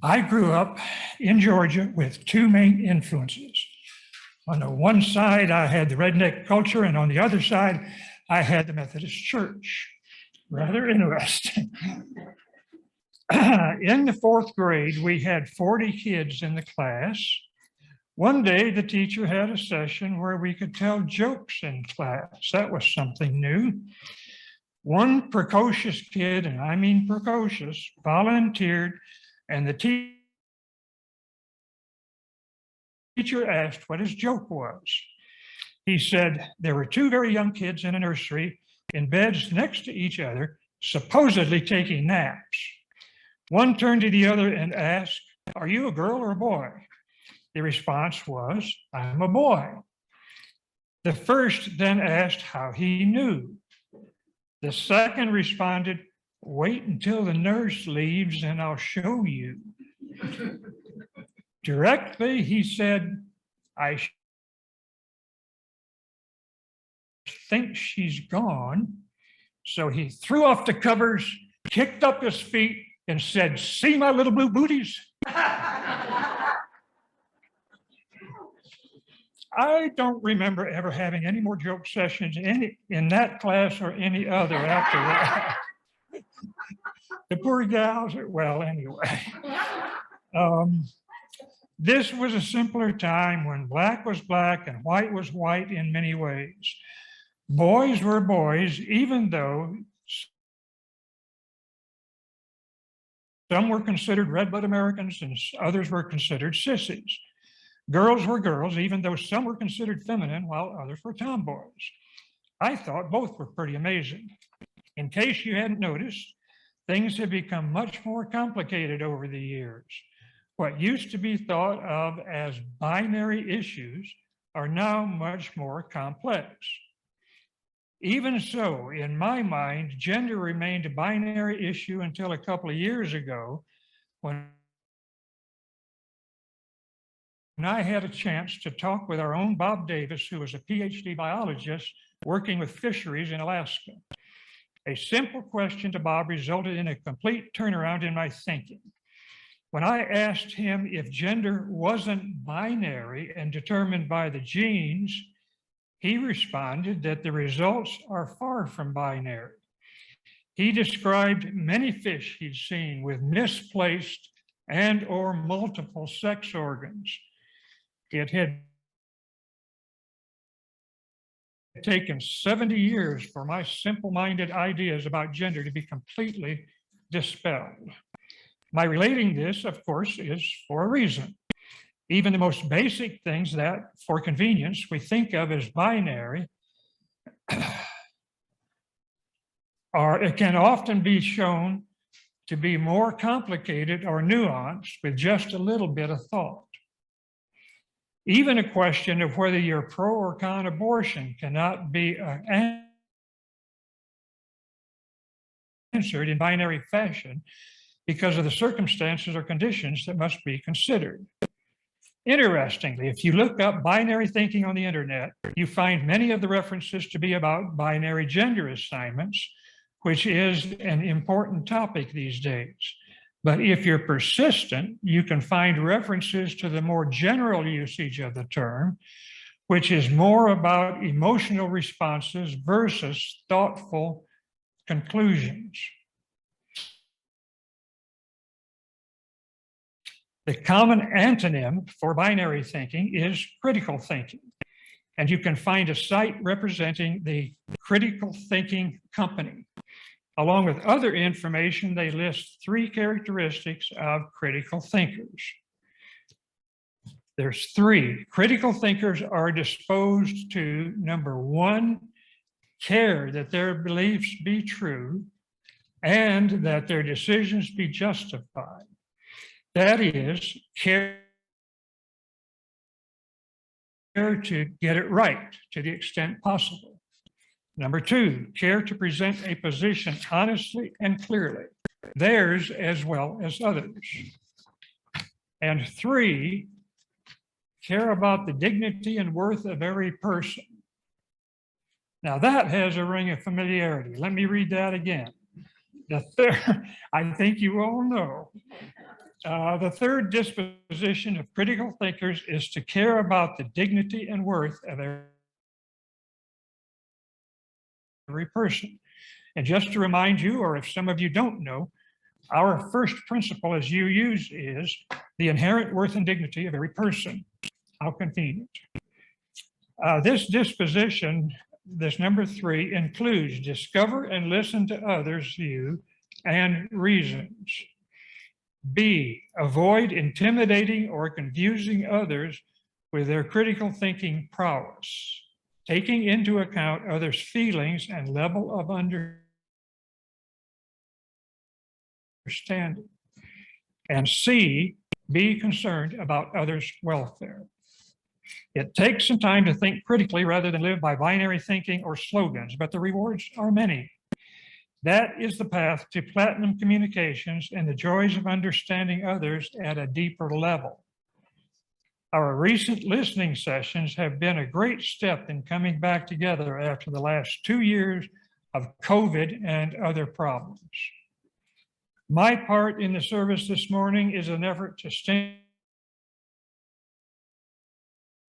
I grew up in Georgia with two main influences. On the one side, I had the redneck culture, and on the other side, I had the Methodist Church. Rather interesting. In the fourth grade, we had 40 kids in the class. One day, the teacher had a session where we could tell jokes in class. That was something new. One precocious kid, and I mean precocious, volunteered, and the teacher asked what his joke was. He said, there were two very young kids in a nursery in beds next to each other, supposedly taking naps. One turned to the other and asked, are you a girl or a boy? The response was, I'm a boy. The first then asked how he knew. The second responded, wait until the nurse leaves and I'll show you. Directly, he said, I think she's gone. So he threw off the covers, kicked up his feet, and said, see my little blue booties? I don't remember ever having any more joke sessions in that class or any other after that. The poor gals, well, anyway. This was a simpler time when black was black and white was white in many ways. Boys were boys, even though some were considered red blood Americans and others were considered sissies. Girls were girls, even though some were considered feminine while others were tomboys. I thought both were pretty amazing. In case you hadn't noticed, things have become much more complicated over the years. What used to be thought of as binary issues are now much more complex. Even so, in my mind, gender remained a binary issue until a couple of years ago when I had a chance to talk with our own Bob Davis, who was a PhD biologist working with fisheries in Alaska. A simple question to Bob resulted in a complete turnaround in my thinking. When I asked him if gender wasn't binary and determined by the genes, he responded that the results are far from binary. He described many fish he'd seen with misplaced and or multiple sex organs. It had taken 70 years for my simple-minded ideas about gender to be completely dispelled. My relating this, of course, is for a reason. Even the most basic things that, for convenience, we think of as binary it can often be shown to be more complicated or nuanced with just a little bit of thought. Even a question of whether you're pro or con abortion cannot be answered in binary fashion because of the circumstances or conditions that must be considered. Interestingly, if you look up binary thinking on the internet, you find many of the references to be about binary gender assignments, which is an important topic these days. But if you're persistent, you can find references to the more general usage of the term, which is more about emotional responses versus thoughtful conclusions. The common antonym for binary thinking is critical thinking. And you can find a site representing the Critical Thinking Company. Along with other information, they list 3 characteristics of critical thinkers. There's 3. Critical thinkers are disposed to, number 1, care that their beliefs be true and that their decisions be justified. That is, care to get it right to the extent possible. Number 2, care to present a position honestly and clearly, theirs as well as others. And 3, care about the dignity and worth of every person. Now that has a ring of familiarity. Let me read that again. The third, I think you all know. The third disposition of critical thinkers is to care about the dignity and worth of every person. And just to remind you, or if some of you don't know, our first principle as UUs is the inherent worth and dignity of every person. How convenient. This disposition, this number 3, includes discover and listen to others' view and reasons. B, avoid intimidating or confusing others with their critical thinking prowess, taking into account others' feelings and level of understanding. And C, be concerned about others' welfare. It takes some time to think critically rather than live by binary thinking or slogans, but the rewards are many. That is the path to platinum communications and the joys of understanding others at a deeper level. Our recent listening sessions have been a great step in coming back together after the last 2 years of COVID and other problems. My part in the service this morning is an effort to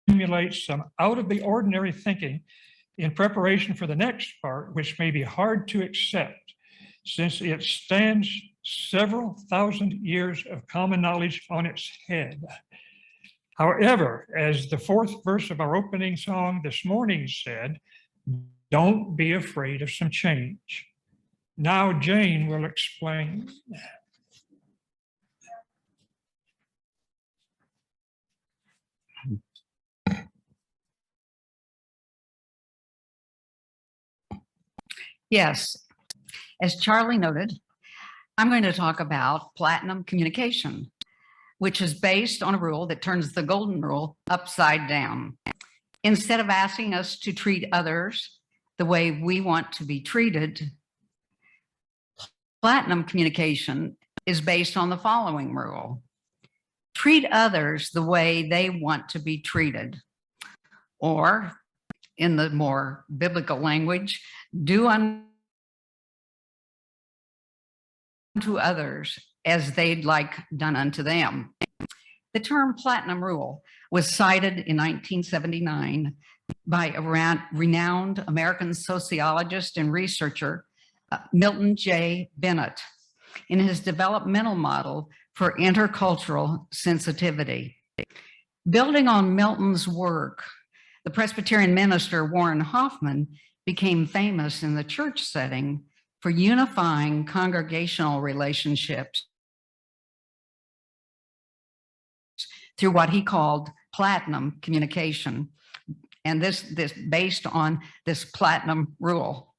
stimulate some out of the ordinary thinking in preparation for the next part, which may be hard to accept since it stands several thousand years of common knowledge on its head. However, as the 4th verse of our opening song this morning said, don't be afraid of some change. Now Jane will explain. Yes, as Charlie noted, I'm going to talk about platinum communication, which is based on a rule that turns the golden rule upside down. Instead of asking us to treat others the way we want to be treated, platinum communication is based on the following rule: treat others the way they want to be treated, or in the more biblical language, do unto others as they'd like done unto them. The term platinum rule was cited in 1979 by a renowned American sociologist and researcher, Milton J. Bennett, in his developmental model for intercultural sensitivity. Building on Milton's work, the Presbyterian minister Warren Hoffman became famous in the church setting for unifying congregational relationships through what he called platinum communication. And this based on this platinum rule.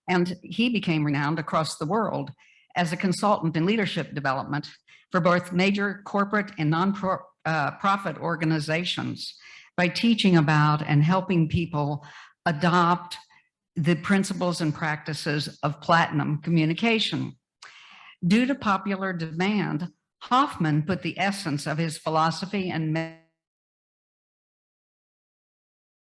And he became renowned across the world as a consultant in leadership development for both major corporate and non-profit organizations by teaching about and helping people adopt the principles and practices of platinum communication. Due to popular demand, Hoffman put the essence of his philosophy and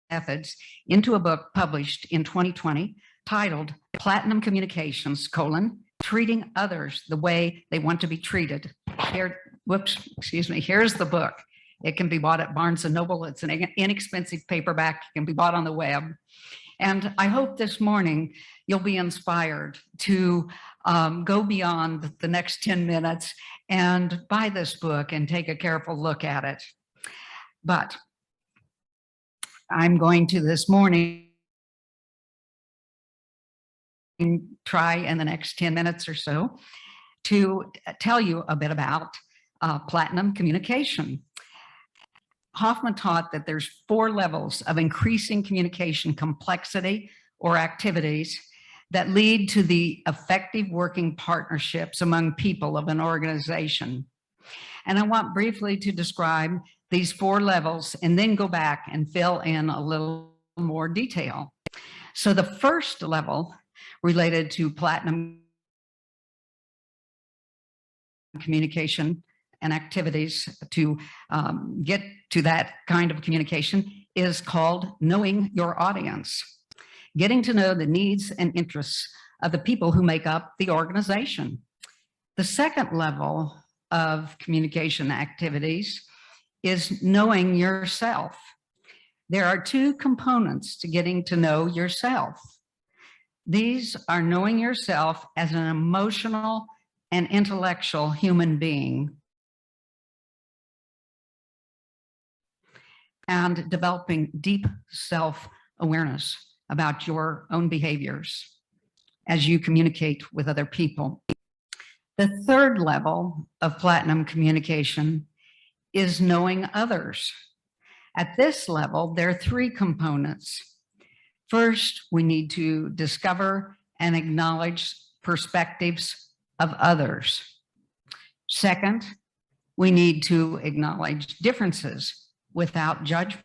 methods into a book published in 2020 titled Platinum Communications, Treating Others the Way They Want to Be Treated. Here's the book. It can be bought at Barnes & Noble. It's an inexpensive paperback. It can be bought on the web. And I hope this morning you'll be inspired to go beyond the next 10 minutes and buy this book and take a careful look at it. But I'm going to this morning try in the next 10 minutes or so to tell you a bit about platinum communication. Hoffman taught that there's 4 levels of increasing communication complexity or activities that lead to the effective working partnerships among people of an organization. And I want briefly to describe these 4 levels and then go back and fill in a little more detail. So the first level related to platinum communication and activities to get to that kind of communication is called knowing your audience, getting to know the needs and interests of the people who make up the organization. The second level of communication activities is knowing yourself. There are two components to getting to know yourself. These are knowing yourself as an emotional and intellectual human being, and developing deep self-awareness about your own behaviors as you communicate with other people. The third level of platinum communication is knowing others. At this level, there are three components. First, we need to discover and acknowledge perspectives of others. Second, we need to acknowledge differences without judgments.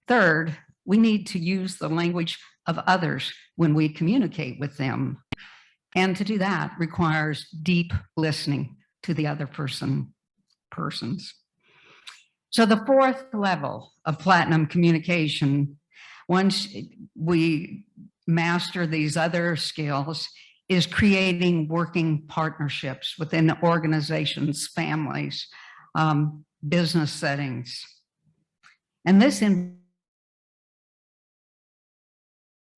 Third, we need to use the language of others when we communicate with them. And to do that requires deep listening to the other persons. So the fourth level of platinum communication, once we master these other skills, is creating working partnerships within organizations, families, business settings. And this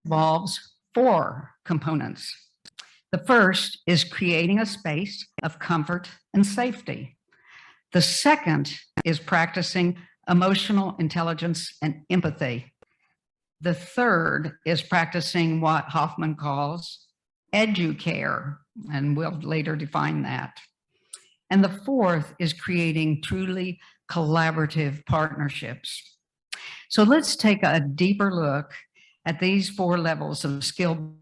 involves four components. The first is creating a space of comfort and safety. The second is practicing emotional intelligence and empathy. The third is practicing what Hoffman calls educare, and we'll later define that. And the fourth is creating truly collaborative partnerships. So let's take a deeper look at these four levels of skill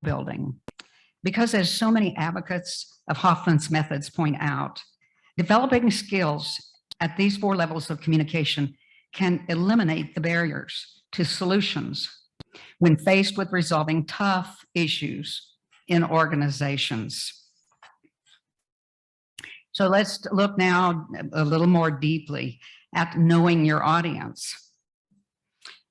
building. Because as so many advocates of Hoffman's methods point out, developing skills at these four levels of communication can eliminate the barriers to solutions when faced with resolving tough issues in organizations. So let's look now a little more deeply at knowing your audience.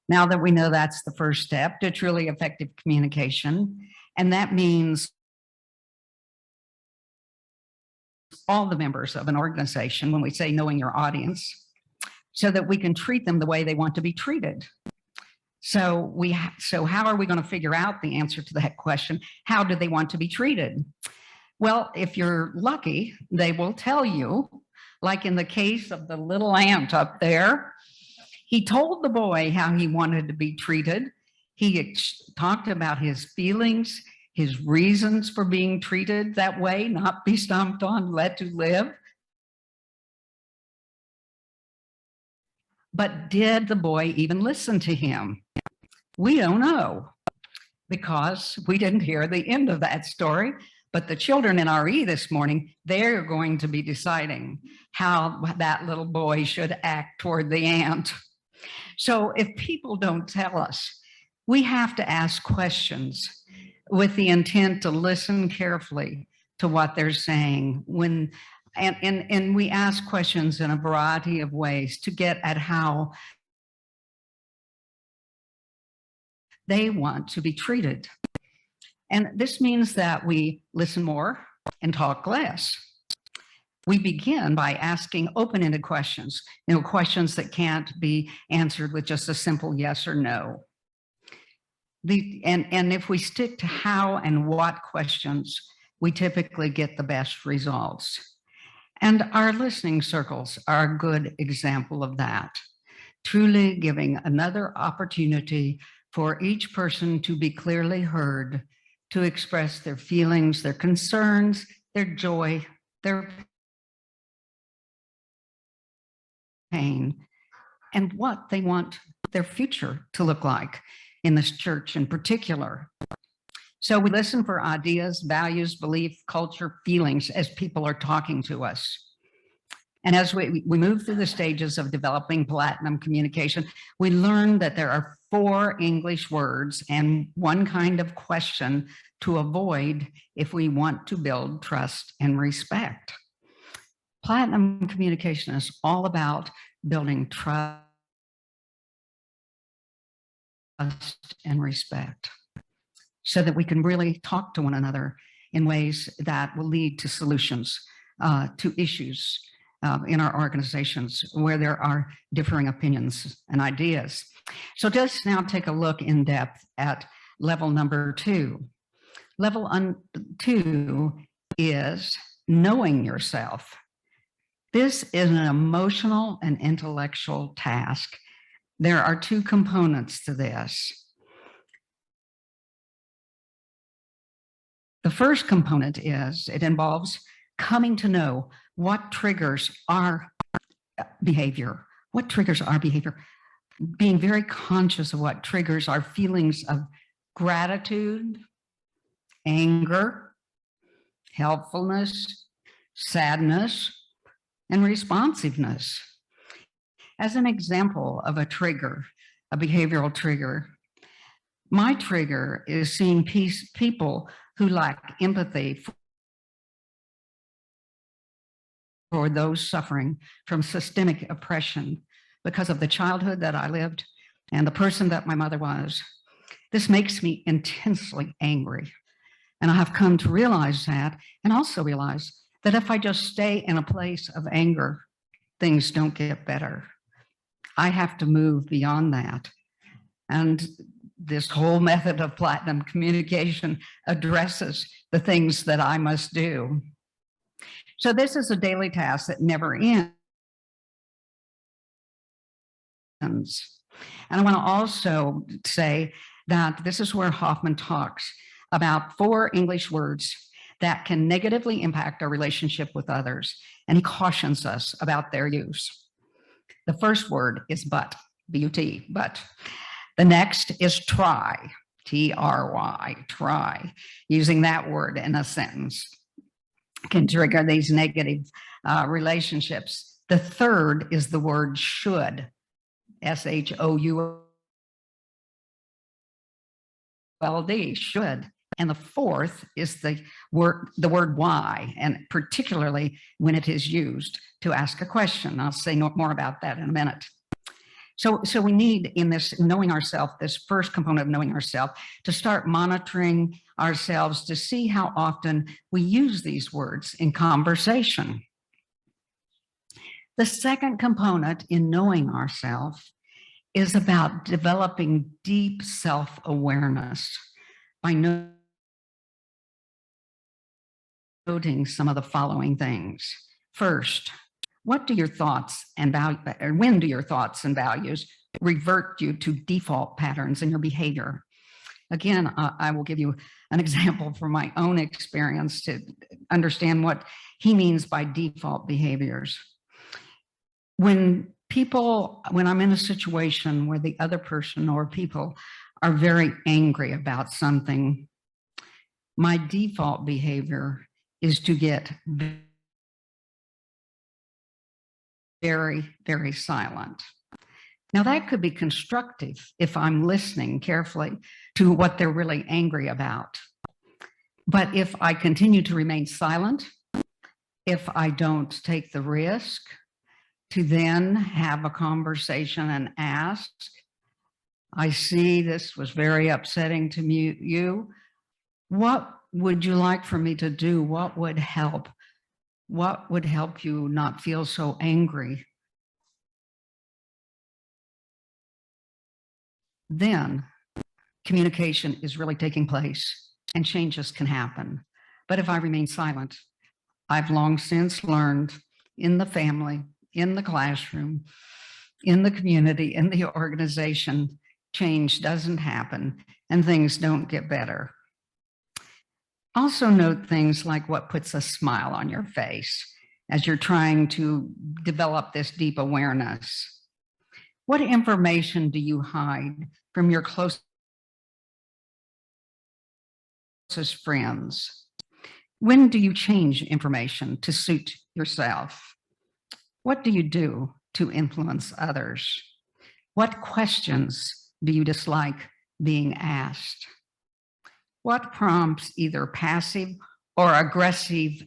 Now that we know that's the first step to truly effective communication, and that means all the members of an organization when we say knowing your audience, so that we can treat them the way they want to be treated. So how are we going to figure out the answer to that question? How do they want to be treated? Well, if you're lucky, they will tell you, like in the case of the little ant up there. He told the boy how he wanted to be treated. He talked about his feelings, his reasons for being treated that way, not be stomped on, let to live. But did the boy even listen to him? We don't know, because we didn't hear the end of that story. But the children in RE this morning, they're going to be deciding how that little boy should act toward the ant. So if people don't tell us, we have to ask questions with the intent to listen carefully to what they're saying. And we ask questions in a variety of ways to get at how they want to be treated. And this means that we listen more and talk less. We begin by asking open-ended questions, questions that can't be answered with just a simple yes or no. And if we stick to how and what questions, we typically get the best results. And our listening circles are a good example of that, truly giving another opportunity for each person to be clearly heard, to express their feelings, their concerns, their joy, their pain, and what they want their future to look like in this church in particular. So we listen for ideas, values, belief, culture, feelings as people are talking to us. And as we move through the stages of developing platinum communication, we learn that there are 4 English words and one kind of question to avoid if we want to build trust and respect. Platinum communication is all about building trust and respect. so that we can really talk to one another in ways that will lead to solutions to issues in our organizations where there are differing opinions and ideas. So let's now take a look in depth at level number 2. Level 2 is knowing yourself. This is an emotional and intellectual task. There are 2 components to this. The first component is it involves coming to know what triggers our behavior. What triggers our behavior? Being very conscious of what triggers our feelings of gratitude, anger, helpfulness, sadness, and responsiveness. As an example of a trigger, a behavioral trigger, my trigger is seeing people who lack empathy for those suffering from systemic oppression because of the childhood that I lived and the person that my mother was. This makes me intensely angry. And I have come to realize that, and also realize that if I just stay in a place of anger, things don't get better. I have to move beyond that. And this whole method of platinum communication addresses the things that I must do. So this is a daily task that never ends. And I want to also say that this is where Hoffman talks about 4 English words that can negatively impact our relationship with others, and he cautions us about their use. The first word is but, B-U-T, but. The next is try, T-R-Y, try. Using that word in a sentence can trigger these negative relationships. The third is the word should, S-H-O-U-L-D, should. And the fourth is the word why, and particularly when it is used to ask a question. I'll say more about that in a minute. So we need, in this knowing ourselves, this first component of knowing ourselves, to start monitoring ourselves to see how often we use these words in conversation. The second component in knowing ourselves is about developing deep self-awareness by noting some of the following things. First, what do your thoughts and when do your thoughts and values revert you to default patterns in your behavior? Again, I will give you an example from my own experience to understand what he means by default behaviors. When I'm in a situation where the other person or people are very angry about something, my default behavior is to get very, very silent. Now that could be constructive if I'm listening carefully to what they're really angry about. But if I continue to remain silent, if I don't take the risk to then have a conversation and ask, I see this was very upsetting to you. What would you like for me to do? What would help? What would help you not feel so angry? Then communication is really taking place and changes can happen. But if I remain silent, I've long since learned in the family, in the classroom, in the community, in the organization, change doesn't happen and things don't get better. Also note things like what puts a smile on your face as you're trying to develop this deep awareness. What information do you hide from your closest friends? When do you change information to suit yourself? What do you do to influence others? What questions do you dislike being asked? What prompts either passive or aggressive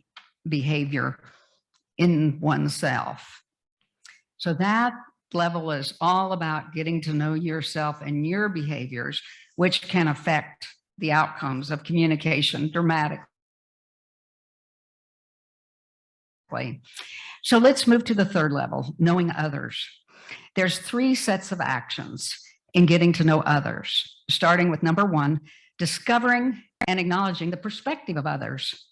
behavior in oneself? So that level is all about getting to know yourself and your behaviors, which can affect the outcomes of communication dramatically. So let's move to the third level, knowing others. There's 3 sets of actions in getting to know others, starting with number 1, discovering and acknowledging the perspective of others.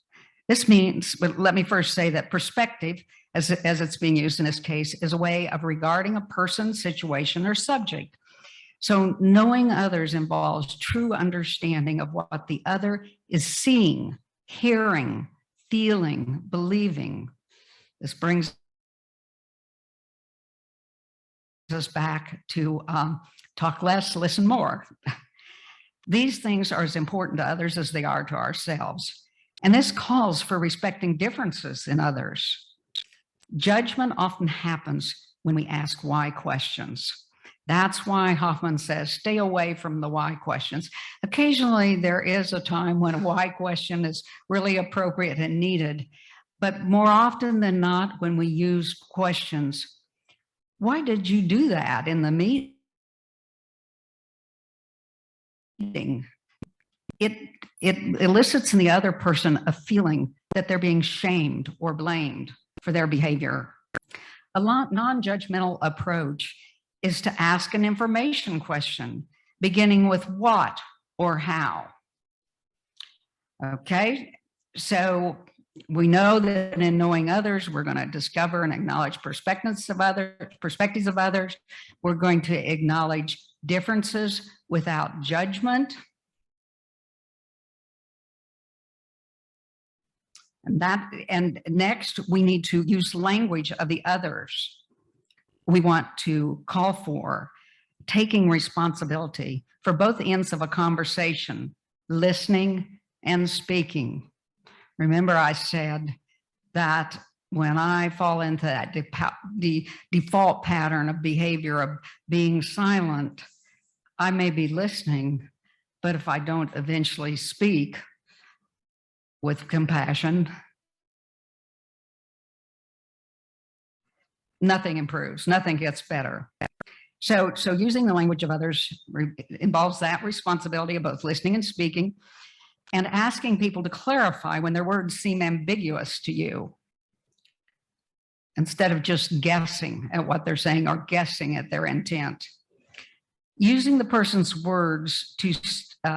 This means, but let me first say that perspective, as it's being used in this case, is a way of regarding a person, situation, or subject. So knowing others involves true understanding of what the other is seeing, hearing, feeling, believing. This brings us back to talk less, listen more. These things are as important to others as they are to ourselves. And this calls for respecting differences in others. Judgment often happens when we ask why questions. That's why Hoffman says, stay away from the why questions. Occasionally, there is a time when a why question is really appropriate and needed, but more often than not, when we use questions, why did you do that in the meeting? It elicits in the other person a feeling that they're being shamed or blamed for their behavior. A non-judgmental approach is to ask an information question, beginning with what or how. Okay, so we know that in knowing others, we're going to discover and acknowledge perspectives of others. We're going to acknowledge differences without judgment. And next, we need to use language of the others. We want to call for taking responsibility for both ends of a conversation, listening and speaking. Remember, I said that when I fall into that default pattern of behavior of being silent, I may be listening, but if I don't eventually speak with compassion, nothing improves, nothing gets better. So using the language of others involves that responsibility of both listening and speaking, and asking people to clarify when their words seem ambiguous to you, instead of just guessing at what they're saying or guessing at their intent. Using the person's words to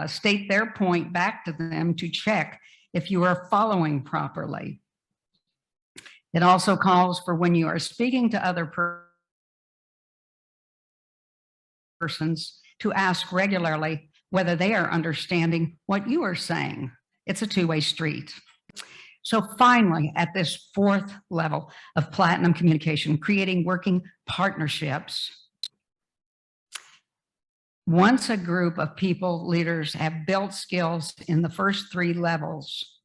state their point back to them to check if you are following properly. It also calls for when you are speaking to other persons to ask regularly whether they are understanding what you are saying. It's a two-way street. So finally, at this 4th level of platinum communication, creating working partnerships. Once a group of people, leaders, have built skills in the first 3 levels,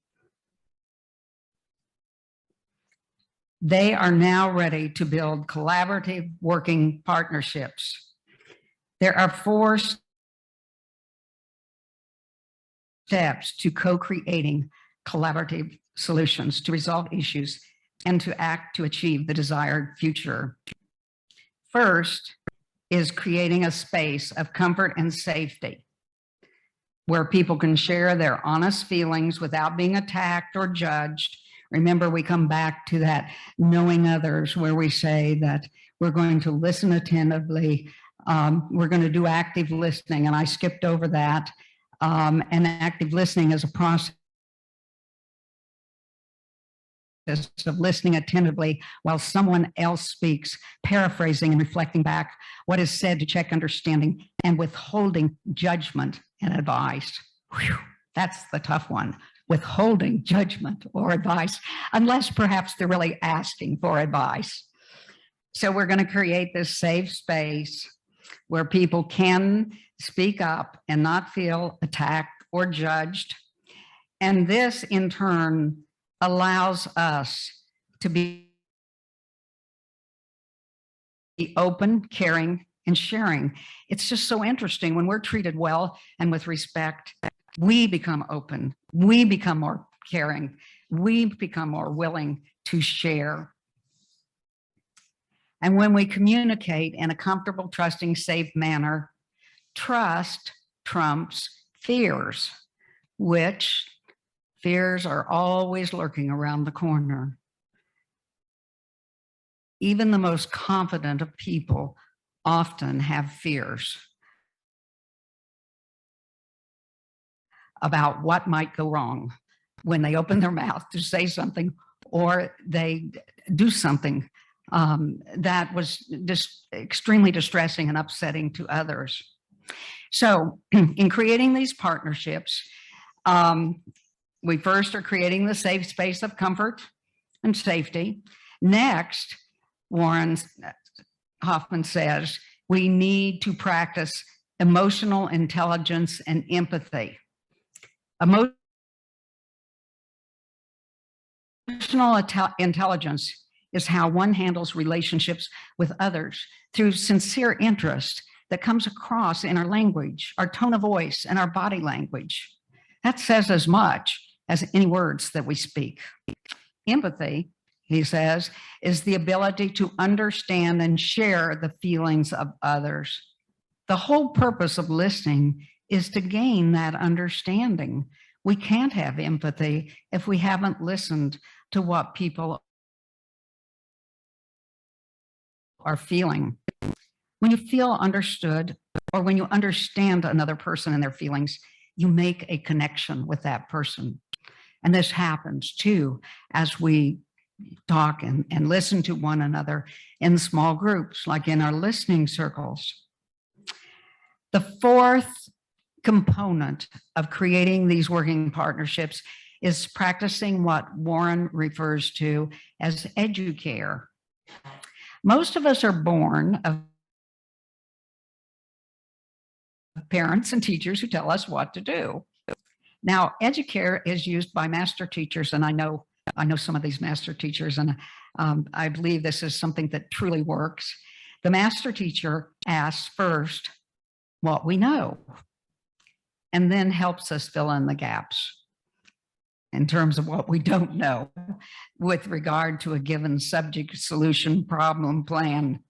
they are now ready to build collaborative working partnerships. There are 4 steps to co-creating collaborative solutions to resolve issues and to act to achieve the desired future. First is creating a space of comfort and safety where people can share their honest feelings without being attacked or judged. Remember, we come back to that knowing others, where we say that we're going to listen attentively. We're going to do active listening, and I skipped over that. And active listening is a process of listening attentively while someone else speaks, paraphrasing and reflecting back what is said to check understanding, and withholding judgment and advice. Whew, that's the tough one. Withholding judgment or advice, unless perhaps they're really asking for advice. So we're going to create this safe space where people can speak up and not feel attacked or judged. And this, in turn, allows us to be open, caring, and sharing. It's just so interesting. When we're treated well and with respect, we become open, we become more caring, we become more willing to share. And when we communicate in a comfortable, trusting, safe manner, trust trumps fears. which fears are always lurking around the corner. Even the most confident of people often have fears about what might go wrong when they open their mouth to say something or they do something that was just extremely distressing and upsetting to others. So in creating these partnerships, we first are creating the safe space of comfort and safety. Next, Warren Hoffman says, we need to practice emotional intelligence and empathy. Emotional intelligence is how one handles relationships with others through sincere interest that comes across in our language, our tone of voice, and our body language. That says as much as any words that we speak. Empathy, he says, is the ability to understand and share the feelings of others. The whole purpose of listening is to gain that understanding. We can't have empathy if we haven't listened to what people are feeling. When you feel understood, or when you understand another person and their feelings, you make a connection with that person. And this happens too as we talk and listen to one another in small groups, like in our listening circles. The fourth component of creating these working partnerships is practicing what Warren refers to as educare. Most of us are born of parents and teachers who tell us what to do. Now, educare is used by master teachers, and I know some of these master teachers, and I believe this is something that truly works. The master teacher asks first what we know, and then helps us fill in the gaps in terms of what we don't know with regard to a given subject, solution, problem, plan.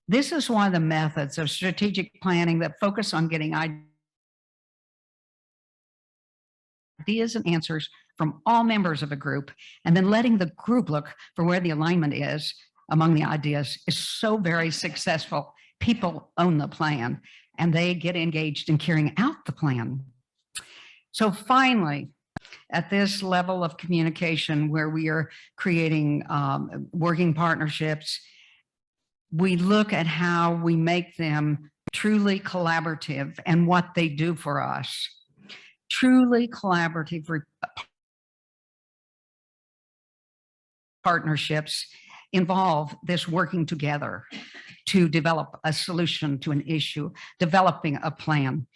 This is one of the methods of strategic planning that focus on getting ideas and answers from all members of a group, and then letting the group look for where the alignment is among the ideas is so very successful. People own the plan and they get engaged in carrying out the plan. So finally, at this level of communication where we are creating working partnerships, we look at how we make them truly collaborative and what they do for us. Truly collaborative partnerships involve this working together to develop a solution to an issue, developing a plan.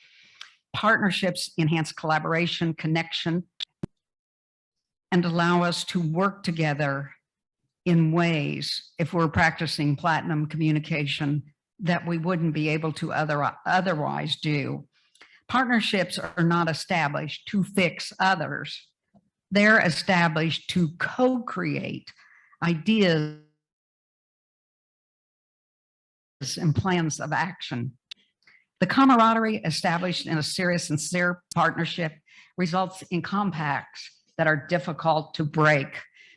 Partnerships enhance collaboration, connection, and allow us to work together in ways, if we're practicing platinum communication, that we wouldn't be able to otherwise do. Partnerships are not established to fix others. They're established to co-create ideas and plans of action. The camaraderie established in a serious and sincere partnership results in compacts that are difficult to break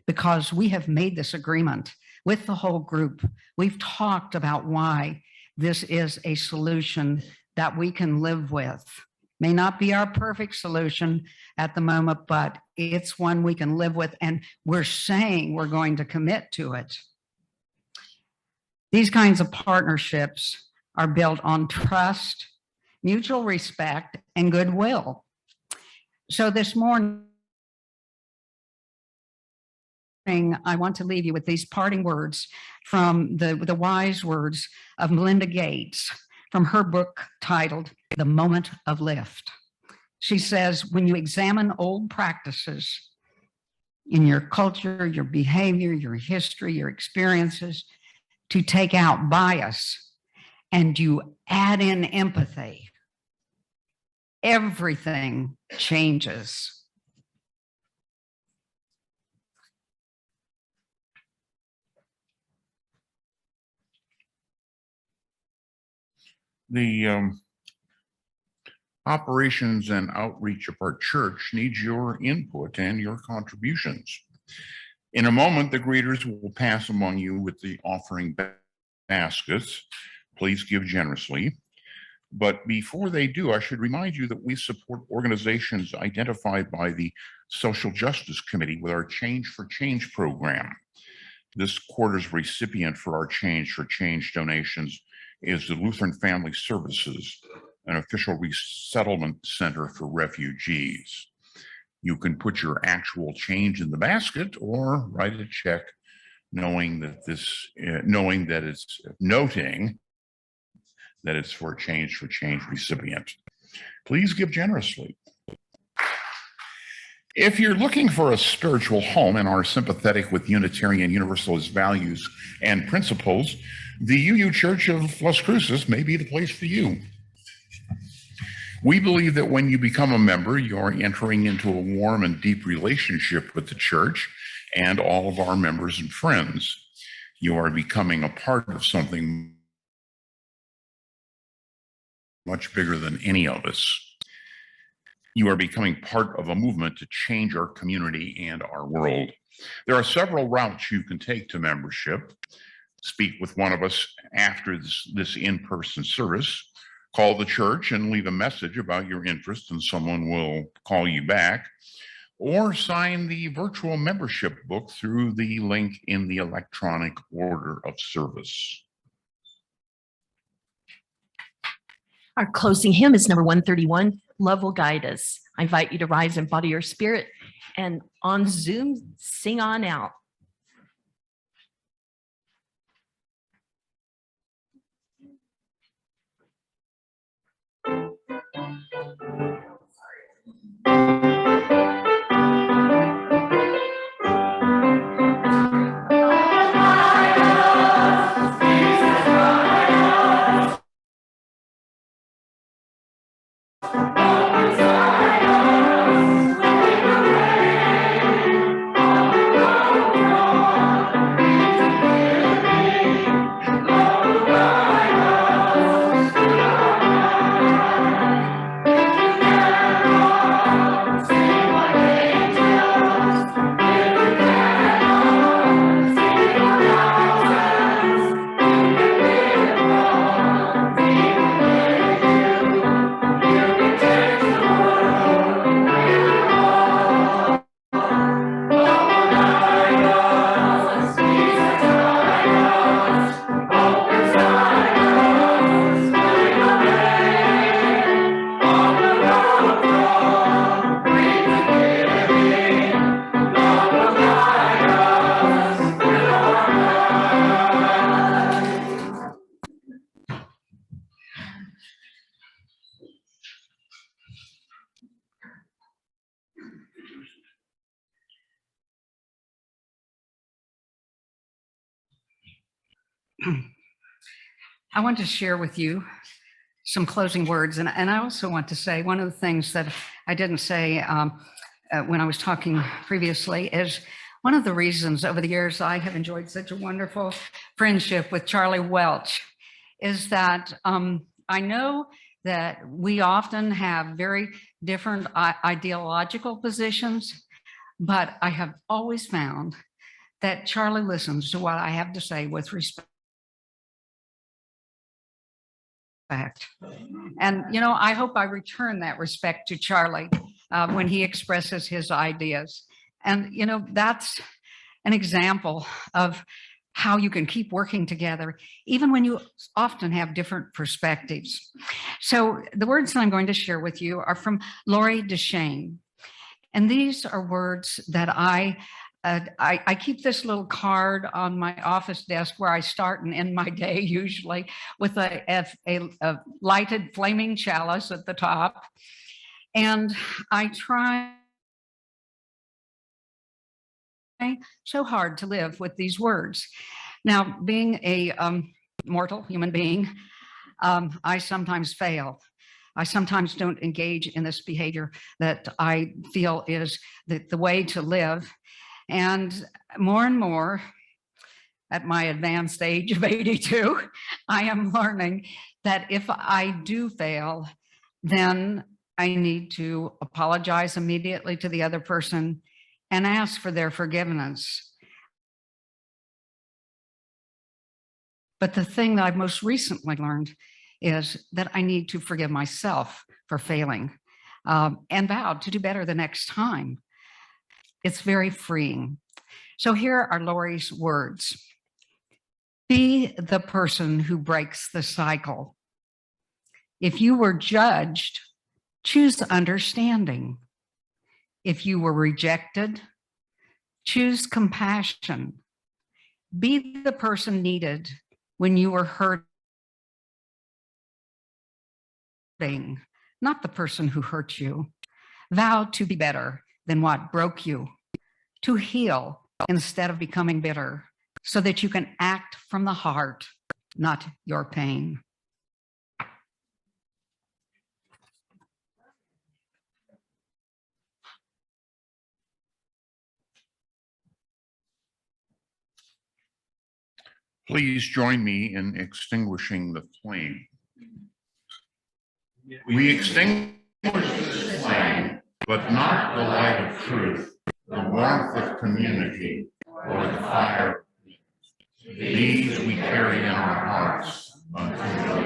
because we have made this agreement with the whole group. We've talked about why this is a solution that we can live with. May not be our perfect solution at the moment, but it's one we can live with, and we're saying we're going to commit to it. These kinds of partnerships are built on trust, mutual respect, and goodwill. So this morning, I want to leave you with these parting words from the wise words of Melinda Gates from her book titled The Moment of Lift. She says, when you examine old practices in your culture, your behavior, your history, your experiences, to take out bias, and you add in empathy, everything changes. The Operations and outreach of our church needs your input and your contributions. In a moment, the greeters will pass among you with the offering baskets. Please give generously. But before they do, I should remind you that we support organizations identified by the Social Justice Committee with our Change for Change program. This quarter's recipient for our Change for Change donations is the Lutheran Family Services, an official resettlement center for refugees. You can put your actual change in the basket or write a check noting that it's for a Change for Change recipient. Please give generously. If you're looking for a spiritual home and are sympathetic with Unitarian Universalist values and principles, the UU Church of Las Cruces may be the place for you. We believe that when you become a member, you're entering into a warm and deep relationship with the church and all of our members and friends. You are becoming a part of something much bigger than any of us. You are becoming part of a movement to change our community and our world. There are several routes you can take to membership. Speak with one of us after this in-person service. Call the church and leave a message about your interest, and someone will call you back. Or sign the virtual membership book through the link in the electronic order of service. Our closing hymn is number 131, Love Will Guide Us. I invite you to rise and body your spirit, and on Zoom, sing on out. I want to share with you some closing words. And I also want to say one of the things that I didn't say when I was talking previously is one of the reasons over the years I have enjoyed such a wonderful friendship with Charlie Welch is that I know that we often have very different ideological positions, but I have always found that Charlie listens to what I have to say with respect. And, you know, I hope I return that respect to Charlie when he expresses his ideas. And, you know, that's an example of how you can keep working together, even when you often have different perspectives. So the words that I'm going to share with you are from Lori DeShane. And these are words that I keep this little card on my office desk where I start and end my day, usually with a lighted flaming chalice at the top. And I try so hard to live with these words. Now, being a mortal human being, I sometimes fail. I sometimes don't engage in this behavior that I feel is the way to live. And more, at my advanced age of 82, I am learning that if I do fail, then I need to apologize immediately to the other person and ask for their forgiveness. But the thing that I've most recently learned is that I need to forgive myself for failing and vow to do better the next time. It's very freeing. So here are Lori's words. Be the person who breaks the cycle. If you were judged, choose understanding. If you were rejected, choose compassion. Be the person needed when you were hurting, not the person who hurt you. Vow to be better than what broke you, to heal instead of becoming bitter, so that you can act from the heart, not your pain. Please join me in extinguishing the flame. We extinguish this flame, but not the light of truth, the warmth of community, or the fire. These we carry in our hearts until the